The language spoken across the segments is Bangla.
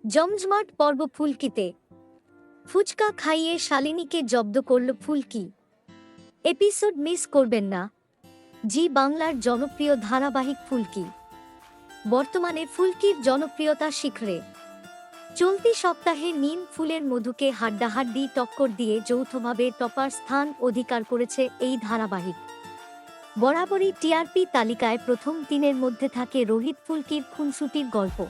জমজমাট পর্ব ফুলকিতে ফুচকা খাইয়ে শালিনীকে জব্দ করল ফুলকি। এপিসোড মিস করবেন না। জি বাংলার জনপ্রিয় ধারাবাহিক ফুলকি। বর্তমানে ফুলকির জনপ্রিয়তা শিখরে। চলতি সপ্তাহে নিম ফুলের মধুকে হাড্ডাহাড্ডি টক্কর দিয়ে যৌথভাবে টপার স্থান অধিকার করেছে এই ধারাবাহিক। বরাবরই টিআরপি তালিকায় প্রথম তিনের মধ্যে থাকে রোহিত ফুলকির খুনসুটির গল্প।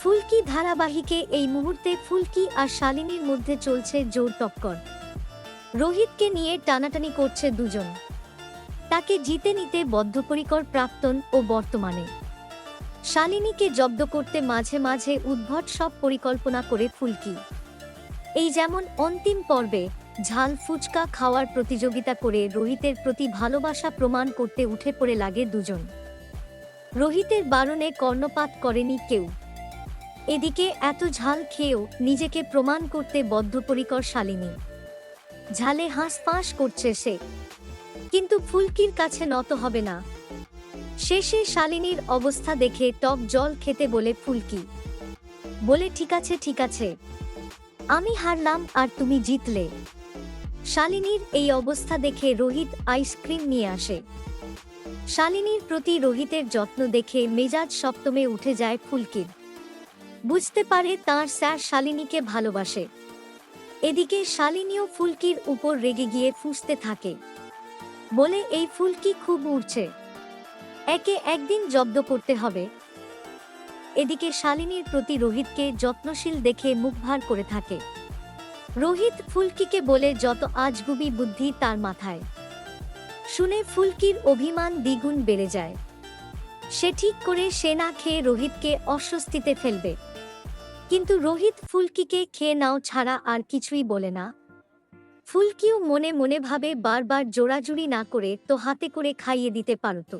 ফুলকি ধারাবাহিকে এই মুহূর্তে ফুলকি আর শালিনীর মধ্যে চলছে জোর টক্কর। রোহিতকে নিয়ে টানাটানি করছে দুজন। তাকে জিতে নিতে বদ্ধপরিকর প্রাক্তন ও বর্তমানে। শালিনীকে জব্দ করতে মাঝে মাঝে উদ্ভট সব পরিকল্পনা করে ফুলকি। এই যেমন অন্তিম পর্বে ঝাল ফুচকা খাওয়ার প্রতিযোগিতা করে রোহিতের প্রতি ভালোবাসা প্রমাণ করতে উঠে পড়ে লাগে দুজন। রোহিতের বারণে কর্ণপাত করেনি কেউ। এদিকে এত ঝাল খেয়েও নিজেকে প্রমাণ করতে বদ্ধপরিকর শালিনী। ঝালে হাঁসফাঁস করছে সে, কিন্তু ফুলকির কাছে নত হবে না। শেষে শালিনীর অবস্থা দেখে টক জল খেতে বলে ফুলকি। বলে ঠিক আছে, আমি হারলাম আর তুমি জিতলে। শালিনীর এই অবস্থা দেখে রোহিত আইসক্রিম নিয়ে আসে। শালিনীর প্রতি রোহিতের যত্ন দেখে মেজাজ সপ্তমে উঠে যায় ফুলকির। বুঝতে পারে তাঁর স্যার শালিনীকে ভালোবাসে। এদিকে শালিনীও ফুলকির উপর রেগে গিয়ে ফুঁসতে থাকে। বলে এই ফুলকি খুব উড়ছে, একে একদিন জব্দ করতে হবে। এদিকে শালিনীর প্রতি রোহিতকে যত্নশীল দেখে মুখ ভার করে থাকে। রোহিত ফুলকিকে বলে যত আজগুবি বুদ্ধি তার মাথায়। শুনে ফুলকির অভিমান দ্বিগুণ বেড়ে যায়। সে ঠিক করে সে না খেয়ে রোহিতকে অস্বস্তিতে ফেলবে। কিন্তু রোহিত ফুলকিকে খেয়ে নাও ছাড়া আর কিছুই বলে না। ফুলকিও মনে মনে ভাবে বারবার জোরাজুরি না করে তো হাতে করে খাইয়ে দিতে পারত।